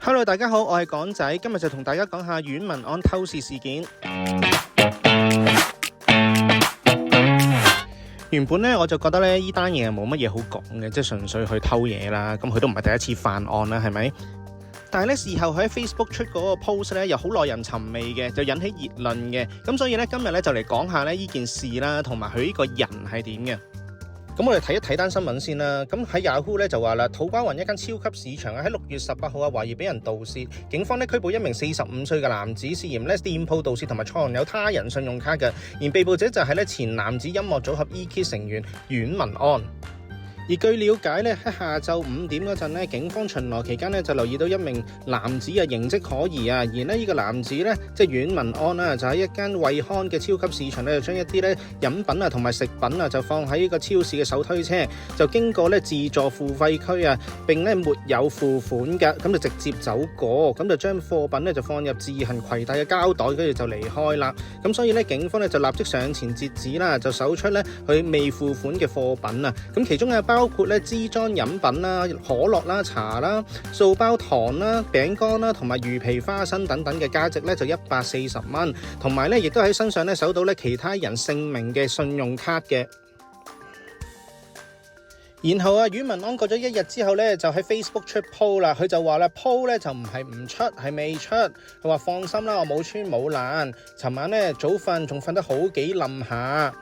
Hello， 大家好，我係港仔，今日就同大家講下阮文安偷竊事件。原本咧我就覺得咧呢單嘢冇乜嘢好講嘅，即係純粹去偷嘢啦。咁佢都唔係第一次犯案啦，係咪？但係咧事後佢喺 Facebook 出嗰個 post 咧，又好耐人尋味嘅，就引起熱論嘅。咁所以咧今日咧就嚟講下咧呢件事啦，同埋佢呢個人係點嘅。咁我哋睇一睇單新聞先啦。咁喺 Yahoo 咧就話啦，土瓜灣一間超級市場喺6月18號懷疑俾人盜竊，警方咧拘捕一名45歲嘅男子，涉嫌咧店鋪盜竊同埋藏有他人信用卡嘅。而被捕者就係咧前男子音樂組合 E-Kid 成員阮文安。而據了解咧，喺下晝5點嗰陣咧，警方巡邏期間咧就留意到一名男子啊形跡可疑啊，而呢個男子咧即係阮文安啊，就喺一間惠康嘅超級市場咧，就將一啲咧飲品啊同埋食品啊就放喺呢個超市嘅手推車，就經過咧自助付費區啊，並咧沒有付款嘅，咁就直接走過，咁就將貨品咧就放入自行攜帶嘅膠袋，跟住就離開啦。咁所以咧警方咧就立即上前截止啦，就搜出咧佢未付款嘅貨品啊，咁其中嘅包括咧支裝飲品啦、可樂啦、茶啦、數包糖啦、餅乾啦，同埋魚皮花生等等嘅價值咧就140蚊，同埋咧亦都喺身上咧搜到咧其他人姓名嘅信用卡嘅。然後啊，阮文安過咗1日之後咧，就喺 Facebook 出 po 啦。佢就話啦 po 咧就唔係唔出，係未出。佢話放心啦，我冇穿冇爛。尋晚咧早瞓，仲瞓得好幾冧下。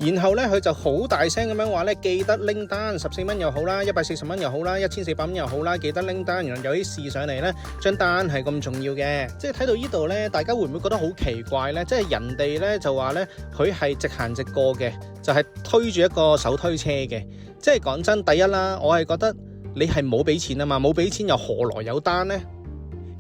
然後咧佢就好大聲咁樣話咧，記得拎單，14蚊又好啦，140蚊又好啦，1400蚊又好啦，記得拎單。原來有啲事上嚟咧，張單係咁重要嘅。即係睇到呢度咧，大家會唔會覺得好奇怪咧？即係人哋咧就話咧，佢係直行直過嘅，就係推住一個手推車嘅。即係講真，第一啦，我係覺得你係冇俾錢啊嘛，冇俾錢又何來有單呢？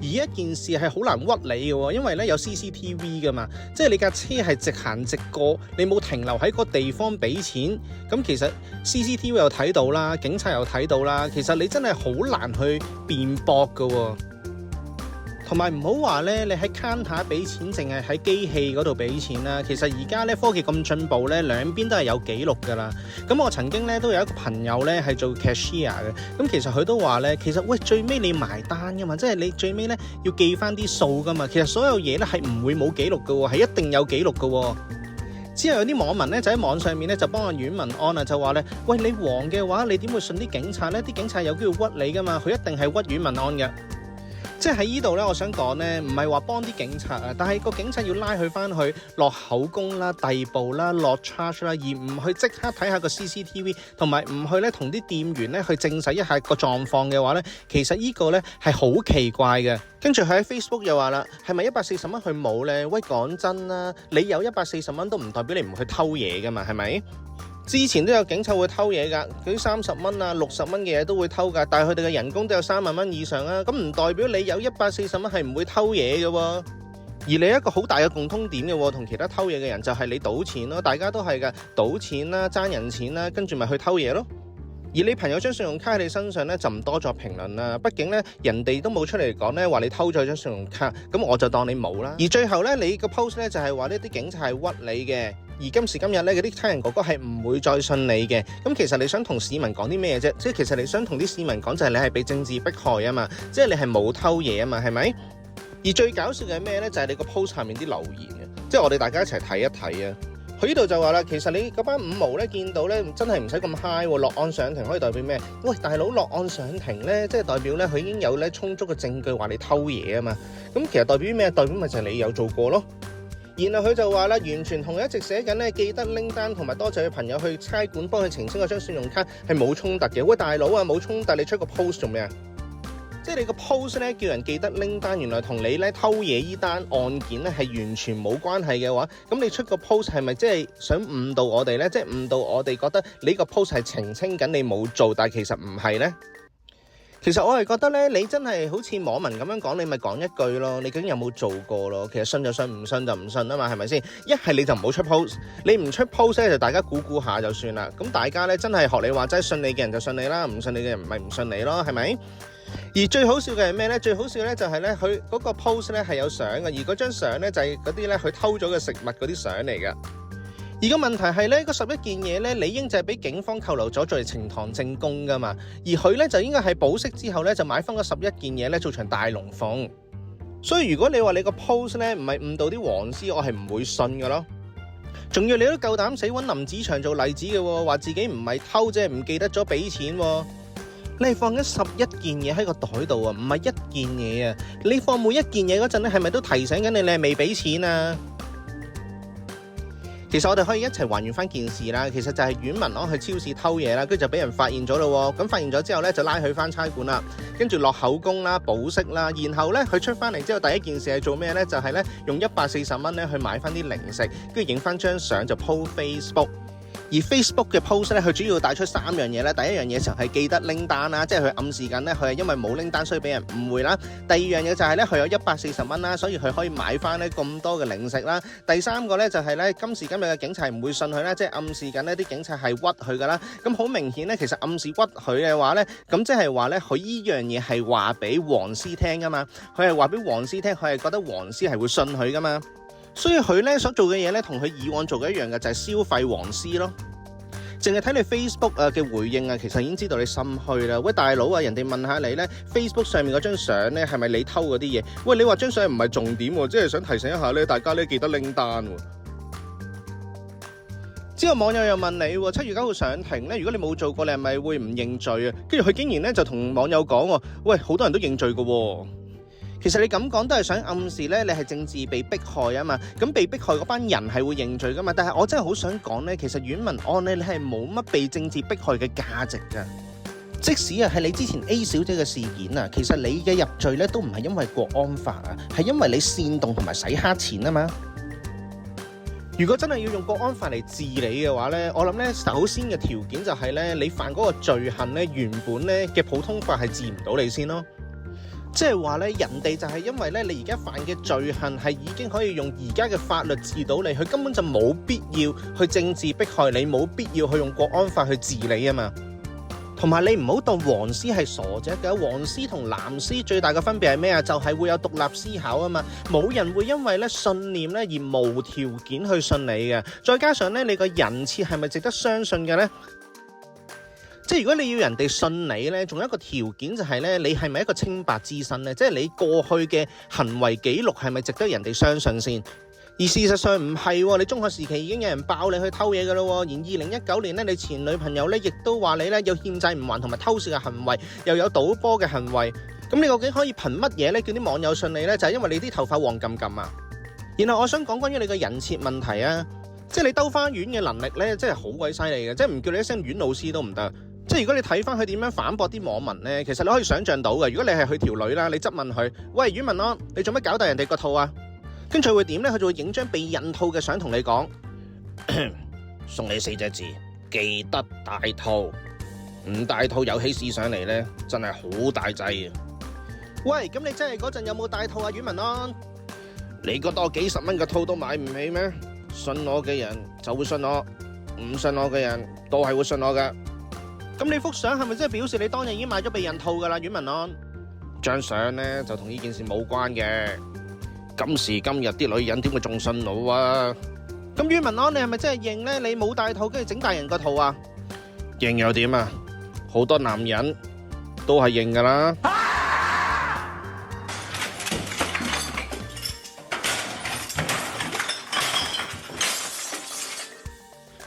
而一件事係好難屈你嘅，因為咧有 CCTV 噶嘛，即係你架車係直行直過，你冇停留喺個地方俾錢，咁其實 CCTV 又睇到啦，警察又睇到啦，其實你真係好難去辯駁噶。同埋唔好話咧，你喺 counter 俾錢，淨係喺機器嗰度俾錢啦。其實而家咧科技咁進步咧，兩邊都係有記錄噶啦。咁我曾經咧都有一個朋友咧係做 cashier 嘅，咁其實佢都話咧，其實喂最尾你埋單噶嘛，即係你最尾咧要記翻啲數噶嘛。其實所有嘢咧係唔會冇記錄噶喎，係一定有記錄噶喎。之後有啲網民咧就喺網上面咧就幫阿阮文安啊，就話咧，喂你黃嘅話，你點會信啲警察咧？啲警察有機會屈你噶嘛，佢一定係屈阮文安嘅。即係喺呢度咧，我想講咧，唔係話幫啲警察啊，但係個警察要拉佢翻去落口供啦、逮捕啦、落 charge 啦，而唔去即刻睇下個 CCTV， 同埋唔去咧同啲店員咧去證實一下個狀況嘅話咧，其實呢個咧係好奇怪嘅。跟住佢喺 Facebook 又話啦，係咪140蚊佢冇咧？喂，講真啦，你有140蚊都唔代表你唔去偷嘢噶嘛，係咪？之前都有警察會偷嘢㗎，佢30蚊啊、60蚊嘅嘢都會偷㗎，但係佢哋嘅人工都有3萬蚊以上啊，咁唔代表你有140蚊係唔會偷嘢嘅喎。而你一個好大嘅共通點嘅喎，同其他偷嘢嘅人就係你賭錢咯，大家都係㗎，賭錢啦、爭人錢啦，跟住咪去偷嘢咯。而你朋友張信用卡喺你身上咧，就唔多作評論啦。畢竟咧，人哋都冇出嚟講咧，話你偷咗張信用卡，咁我就當你冇啦。而最後咧，你個 post 咧就係話呢啲警察係屈你嘅。而今時今日咧，嗰啲差人哥哥係唔會再信你嘅。咁其實你想同市民講啲咩啫？即係其實你想同啲市民講就係你係被政治迫害啊嘛，即係你係冇偷嘢啊嘛，係咪？而最搞笑嘅係咩咧？就係你個 post 下面啲留言嘅，即係我哋大家一齊睇一睇啊！佢呢度就話啦，其實你嗰班五毛咧見到咧，真係唔使咁 high 喎。落案上庭可以代表咩？喂，大佬落案上庭咧，即係代表咧佢已經有咧充足嘅證據話你偷嘢啊嘛。咁其實代表咩？代表咪就係你有做過咯。然後佢就話啦，完全同一直寫緊咧，記得拎單同埋多謝佢朋友去差館幫佢澄清嗰張信用卡係冇衝突嘅。喂，大佬啊，冇衝突，你出個 post 做咩啊？即係你個 post 咧叫人記得拎單，原來同你咧偷嘢依單案件咧係完全冇關係嘅話，咁你出個 post 係咪即係想誤導我哋咧？即係誤導我哋覺得你個 post 係澄清緊你冇做，但係其實唔係咧。其實我係覺得咧，你真係好似網民咁樣講，你咪講一句咯，你究竟有冇做過咯？其實信就信，唔信就唔信啊嘛，係咪先？一係你就唔好出 post， 你唔出 post 咧就大家估估下就算啦。咁大家咧真係學你話齋，信你嘅人就信你啦，唔信你嘅人咪唔信你咯，係咪？而最好笑嘅係咩咧？最好笑咧就係咧，佢嗰個 post 咧係有相嘅，而嗰張相咧就係嗰啲咧佢偷咗嘅食物嗰啲相嚟嘅。而而個問題係咧，嗰11件嘢咧，理應就係俾警方扣留咗，作為呈堂證供噶嘛。而佢咧就應該係保釋之後咧，就買翻嗰11件嘢咧，做場大龍鳳。所以如果你話你個 post 咧唔係誤導啲黃絲，我係唔會信噶咯。仲要你都夠膽死揾林子祥做例子嘅，話自己唔係偷啫，唔記得咗俾錢。你係放緊11件嘢喺個袋度啊，唔係一件嘢啊。你放每一件嘢嗰陣咧，係咪都提醒緊你係未俾錢啊？其實我哋可以一齊還原翻件事啦。其實就係阮文安去超市偷嘢啦，跟住就俾人發現咗咯。咁發現咗之後咧，就拉佢翻差館啦，跟住落口供啦、保釋啦。然後咧佢出翻嚟之後，第一件事係做咩咧？就係咧用140蚊咧去買翻啲零食，跟住影翻張相就 po Facebook。而 Facebook 嘅 post 咧，佢主要帶出3樣嘢咧。第一樣嘢就係記得拎單啦，即係佢暗示緊咧，佢係因為冇拎單，所以俾人誤會啦。第二樣嘢就係咧，佢有140蚊啦，所以佢可以買翻咧咁多嘅零食啦。第三個咧就係咧，今時今日嘅警察唔會信佢啦，即係暗示緊呢啲警察係屈佢噶啦。咁好明顯咧，其實暗示屈佢嘅話咧，咁即係話咧，佢依樣嘢係話俾黃絲聽噶嘛。佢係話俾黃絲聽，佢係覺得黃絲係會信佢噶嘛。所以佢咧所做嘅嘢咧，同佢以往做嘅一樣嘅，就係消費黃絲咯。淨係睇你 Facebook 嘅回應啊，其實已經知道你心虛啦。喂，大佬啊，人哋問下你咧 ，Facebook 上面嗰張相咧係咪你偷嗰啲嘢？喂，你話張相唔係重點喎，即係想提醒一下咧，大家咧記得拎單喎。之後網友又問你，7月9號上庭咧，如果你冇做過，你係咪會唔認罪啊？跟住佢竟然咧就同網友講，喂，好多人都認罪噶喎。其實你咁講都係想暗示咧，你係政治被迫害啊嘛，咁被迫害嗰班人係會認罪噶嘛。但係我真係好想講咧，其實阮文安咧，你係冇乜被政治迫害嘅價值噶。即使係你之前 A 小姐嘅事件啊，其實你嘅入罪咧都唔係因為國安法啊，係因為你煽動同埋洗黑錢啊嘛。如果真係要用國安法嚟治你嘅話咧，我諗咧首先嘅條件就係咧，你犯嗰個罪行咧原本咧嘅普通法係治唔到你先咯。即係話咧，人哋就係因為咧，你而家犯嘅罪行係已經可以用而家嘅法律治到你，佢根本就冇必要去政治迫害你，冇必要去用國安法去治你啊嘛。同埋你唔好當黃絲係傻仔嘅，黃絲同藍絲最大嘅分別係咩啊？就係會有獨立思考啊嘛，冇人會因為咧信念咧而無條件去信你嘅。再加上咧，你個人設係咪值得相信嘅咧？即係如果你要人哋信你咧，仲有一個條件就係咧，你係咪一個清白之身咧？即係你過去嘅行為記錄係咪值得人哋相信先？而事實上唔係，你中學時期已經有人爆你去偷嘢噶啦，而2019年咧，你前女朋友咧亦都話你咧有欠債唔還同埋偷竊嘅行為，又有賭波嘅行為。咁你究竟可以憑乜嘢咧叫啲網友信你咧？就係因為你啲頭髮黃冚冚啊！然後我想講關於你嘅人設問題啊，即係你兜花園嘅能力咧，真係好鬼犀利嘅，即係唔叫你一聲阮老師都唔得。即係如果你睇翻佢點樣反駁啲網民咧，其實你可以想象到嘅。如果你係佢條女啦，你質問佢，喂，阮文安，你做乜搞大人哋個套啊？跟住佢會點咧？佢就會影張被印套嘅相同你講，送你4隻字，記得戴套。唔戴套有起事上嚟咧，真係好大劑啊！喂，咁你真係嗰陣有冇戴套啊？阮文安，你覺得我幾十蚊嘅套都買唔起咩？信我嘅人就會信我，唔信我嘅人都係會信我噶。咁你幅相係咪真係表示你當日已經買咗避孕套噶啦？阮文安，張相咧就同呢件事冇關嘅。今時今日啲女人點會仲信我啊？咁阮文安，你係咪真係認咧？你冇戴套跟住整大人個套啊？認又點啊？好多男人都係認噶啦。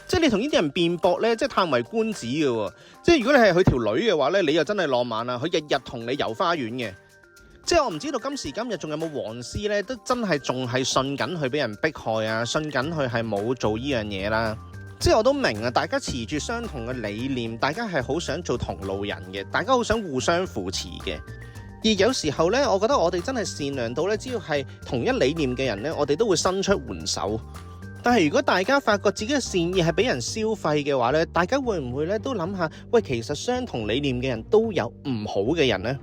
即係你同呢啲人辯駁咧，即係嘆為觀止嘅喎。即係如果你係佢條女嘅話咧，你又真係浪漫啊！佢日日同你遊花園嘅。即係我唔知道今時今日仲有冇黃絲咧，都真係仲係信緊佢俾人迫害啊，信緊佢係冇做呢樣嘢啦。即係我都明啊，大家持住相同嘅理念，大家係好想做同路人嘅，大家好想互相扶持嘅。而有時候咧，我覺得我哋真係善良到咧，只要係同一理念嘅人咧，我哋都會伸出援手。但係如果大家發覺自己嘅善意係俾人消費嘅話咧，大家會唔會咧都諗下，喂，其實相同理念嘅人都有唔好嘅人呢？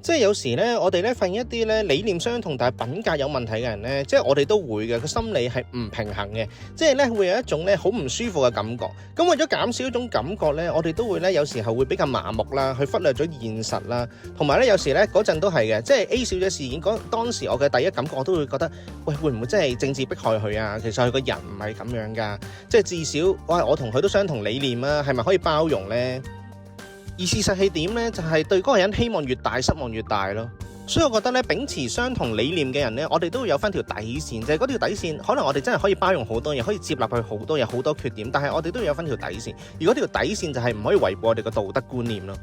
即係有時咧，我哋咧發現一啲咧理念相同但係品格有問題嘅人咧，即係我哋都會嘅，個心理係唔平衡嘅，即係咧會有一種咧好唔舒服嘅感覺。咁為咗減少一種感覺咧，我哋都會咧有時候會比較麻木啦，去忽略咗現實啦，同埋咧有時咧嗰陣都係嘅，即係 A 小姐事件當時我嘅第一感覺我都會覺得，喂，會唔會真係政治迫害佢啊？其實佢個人唔係咁樣㗎，即係至少我同佢都相同理念啊，係咪可以包容咧？而事實係點呢？就係對嗰個人希望越大，失望越大咯。所以我覺得咧，秉持相同理念嘅人咧，我哋都要有翻條底線，就係嗰條底線，可能我哋真係可以包容好多嘢，可以接納佢好多嘢，好多缺點，但係我哋都要有翻條底線。而嗰條底線就係唔可以違背我哋嘅道德觀念咯。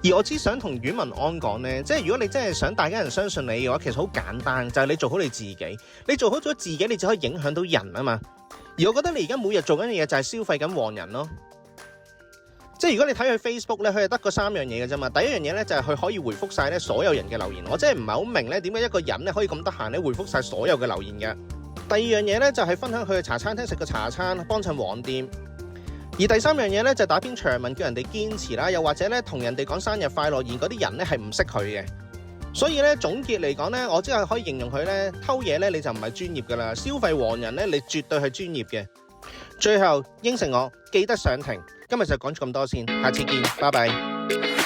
而我只想同阮文安講呢，即係如果你真係想大家人相信你嘅話，其實好簡單，就係你做好你自己。你做好咗自己，你就可以影響到人啊嘛。而我覺得你而家每日做緊嘅嘢就係消費緊黃人咯。即係如果你睇佢 Facebook 咧，佢係得嗰3樣嘢嘅啫嘛。第一樣嘢咧就係佢可以回覆晒咧所有人嘅留言，我真係唔係好明咧點解一個人咧可以咁得閒咧回覆晒所有嘅留言嘅。第二樣嘢咧就係分享佢去茶餐廳食個茶餐，幫襯黃店。而第3樣嘢咧就打篇長文叫人哋堅持啦，又或者咧同人哋講生日快樂，而嗰啲人咧係唔識佢嘅。所以咧總結嚟講咧，我只係可以形容佢咧偷嘢咧你就唔係專業噶啦，消費黃人咧你絕對係專業嘅。最後應承我記得上庭。今日就講咗咁多先，下次見，拜拜。